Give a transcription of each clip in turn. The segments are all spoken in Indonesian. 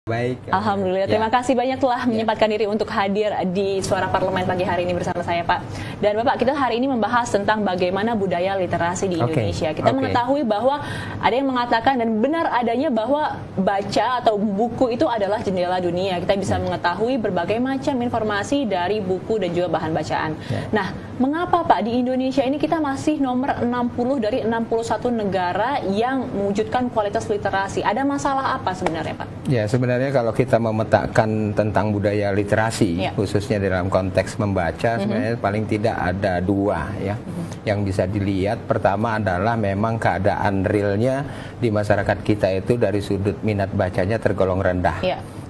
Baik. Alhamdulillah, terima kasih banyak telah menyempatkan diri untuk hadir di Suara Parlemen pagi hari ini bersama saya, Pak. Dan Bapak, kita hari ini membahas tentang bagaimana budaya literasi di Indonesia. Kita mengetahui bahwa ada yang mengatakan dan benar adanya bahwa baca atau buku itu adalah jendela dunia. Kita bisa mengetahui berbagai macam informasi dari buku dan juga bahan bacaan. Nah, mengapa Pak di Indonesia ini kita masih nomor 60 dari 61 negara yang mewujudkan kualitas literasi? Ada masalah apa sebenarnya, Pak? Ya, sebenarnya kalau kita memetakan tentang budaya literasi, khususnya dalam konteks membaca, sebenarnya paling tidak ada dua ya yang bisa dilihat. Pertama adalah memang keadaan realnya di masyarakat kita itu dari sudut minat bacanya tergolong rendah.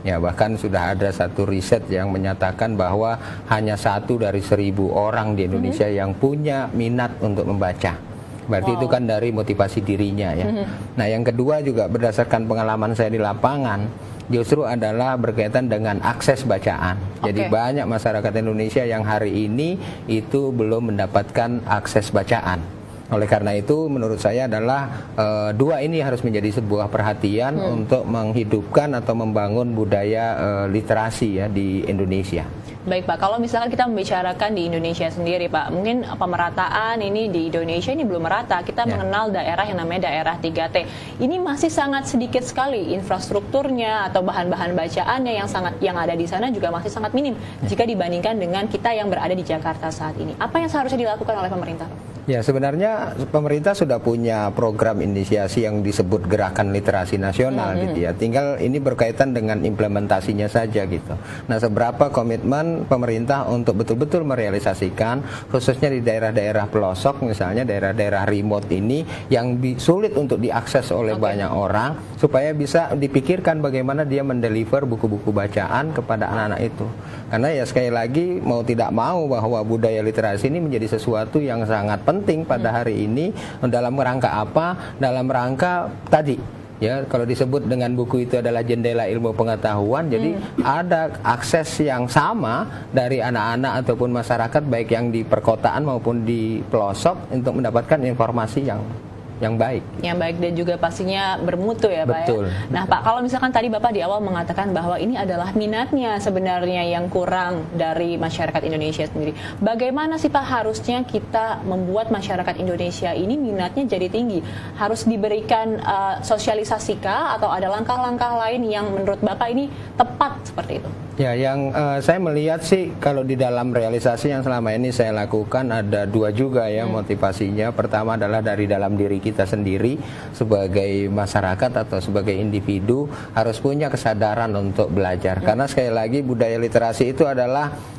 Ya, bahkan sudah ada satu riset yang menyatakan bahwa hanya 1 dari 1000 orang di Indonesia yang punya minat untuk membaca. Berarti itu kan dari motivasi dirinya ya. Nah, yang kedua juga berdasarkan pengalaman saya di lapangan, justru adalah berkaitan dengan akses bacaan. Jadi banyak masyarakat Indonesia yang hari ini itu belum mendapatkan akses bacaan. Oleh karena itu menurut saya adalah dua ini harus menjadi sebuah perhatian untuk menghidupkan atau membangun budaya literasi ya di Indonesia. Baik Pak, kalau misalkan kita membicarakan di Indonesia sendiri Pak, mungkin pemerataan ini di Indonesia ini belum merata. Kita mengenal daerah yang namanya daerah 3T. Ini masih sangat sedikit sekali infrastrukturnya atau bahan-bahan bacaannya yang ada di sana juga masih sangat minim jika dibandingkan dengan kita yang berada di Jakarta saat ini. Apa yang seharusnya dilakukan oleh pemerintah? Ya, sebenarnya pemerintah sudah punya program inisiasi yang disebut Gerakan Literasi Nasional gitu ya. Tinggal ini berkaitan dengan implementasinya saja gitu. Nah, seberapa komitmen pemerintah untuk betul-betul merealisasikan, khususnya di daerah-daerah pelosok, misalnya daerah-daerah remote ini yang sulit untuk diakses oleh banyak orang, supaya bisa dipikirkan bagaimana dia mendeliver buku-buku bacaan kepada anak-anak itu. Karena ya sekali lagi mau tidak mau bahwa budaya literasi ini menjadi sesuatu yang sangat penting pada hari ini. Dalam rangka apa? Dalam rangka tadi ya, kalau disebut dengan buku itu adalah jendela ilmu pengetahuan, jadi ada akses yang sama dari anak-anak ataupun masyarakat baik yang di perkotaan maupun di pelosok untuk mendapatkan informasi yang baik. Yang baik dan juga pastinya bermutu ya Pak. Betul. Ya? Nah Pak, kalau misalkan tadi Bapak di awal mengatakan bahwa ini adalah minatnya sebenarnya yang kurang dari masyarakat Indonesia sendiri. Bagaimana sih Pak harusnya kita membuat masyarakat Indonesia ini minatnya jadi tinggi? Harus diberikan sosialisasikah atau ada langkah-langkah lain yang menurut Bapak ini tepat seperti itu? Ya, yang saya melihat sih kalau di dalam realisasi yang selama ini saya lakukan ada dua juga ya motivasinya. Pertama adalah dari dalam diri kita sendiri sebagai masyarakat atau sebagai individu harus punya kesadaran untuk belajar. Karena sekali lagi budaya literasi itu adalah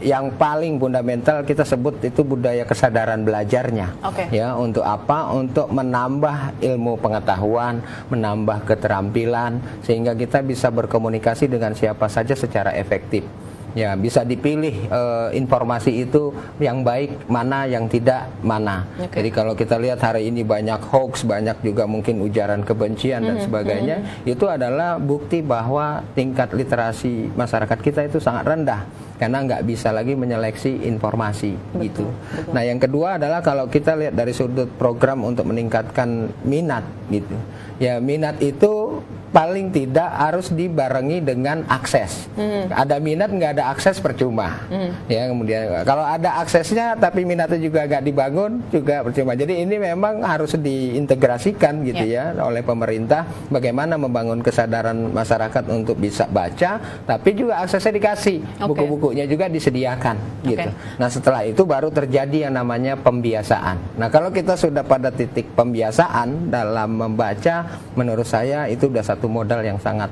yang paling fundamental, kita sebut itu budaya kesadaran belajarnya. Ya, untuk apa? Untuk menambah ilmu pengetahuan, menambah keterampilan sehingga kita bisa berkomunikasi dengan siapa saja secara efektif. Ya, bisa dipilih informasi itu yang baik mana, yang tidak mana. Jadi kalau kita lihat hari ini banyak hoax, banyak juga mungkin ujaran kebencian dan sebagainya, itu adalah bukti bahwa tingkat literasi masyarakat kita itu sangat rendah karena nggak bisa lagi menyeleksi informasi gitu. Nah, yang kedua adalah kalau kita lihat dari sudut program untuk meningkatkan minat gitu. Ya, minat itu paling tidak harus dibarengi dengan akses. Ada minat nggak ada akses percuma. Ya, kemudian kalau ada aksesnya tapi minatnya juga nggak dibangun juga percuma. Jadi ini memang harus diintegrasikan gitu ya oleh pemerintah, bagaimana membangun kesadaran masyarakat untuk bisa baca, tapi juga aksesnya dikasih, buku-bukunya juga disediakan gitu. Nah, setelah itu baru terjadi yang namanya pembiasaan. Nah, kalau kita sudah pada titik pembiasaan dalam membaca, menurut saya itu sudah satu modal yang sangat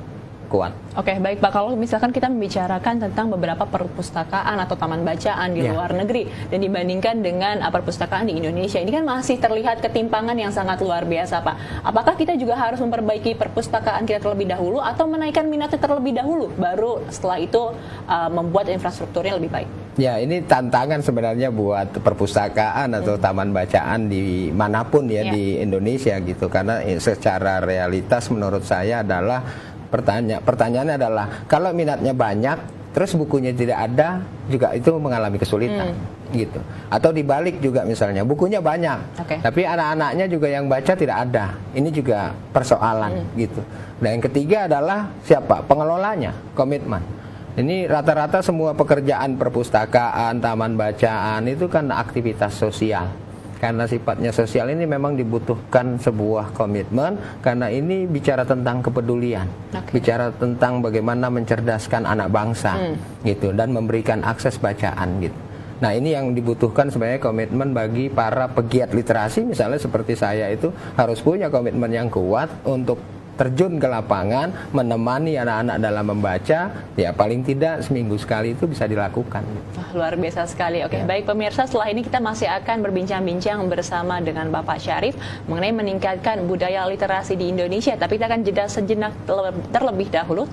kuat. Baik Pak, kalau misalkan kita membicarakan tentang beberapa perpustakaan atau taman bacaan di luar negeri dan dibandingkan dengan perpustakaan di Indonesia, ini kan masih terlihat ketimpangan yang sangat luar biasa Pak. Apakah kita juga harus memperbaiki perpustakaan kita terlebih dahulu atau menaikkan minatnya terlebih dahulu, baru setelah itu membuat infrastrukturnya lebih baik? Ya, ini tantangan sebenarnya buat perpustakaan atau taman bacaan di manapun ya di Indonesia gitu, karena secara realitas menurut saya adalah pertanyaannya adalah kalau minatnya banyak terus bukunya tidak ada, juga itu mengalami kesulitan. gitu. Atau dibalik juga misalnya bukunya banyak, tapi anak-anaknya juga yang baca tidak ada. Ini juga persoalan gitu. Dan yang ketiga adalah siapa? Pengelolanya, komitmen. Ini rata-rata semua pekerjaan perpustakaan, taman bacaan itu kan aktivitas sosial. Karena sifatnya sosial ini memang dibutuhkan sebuah komitmen, karena ini bicara tentang kepedulian, bicara tentang bagaimana mencerdaskan anak bangsa gitu, dan memberikan akses bacaan gitu. Nah, ini yang dibutuhkan sebenarnya komitmen bagi para pegiat literasi, misalnya seperti saya itu harus punya komitmen yang kuat untuk terjun ke lapangan, menemani anak-anak dalam membaca, ya paling tidak seminggu sekali itu bisa dilakukan. Luar biasa sekali. Oke, baik pemirsa, setelah ini kita masih akan berbincang-bincang bersama dengan Bapak Syarif mengenai meningkatkan budaya literasi di Indonesia. Tapi kita akan jeda sejenak terlebih dahulu.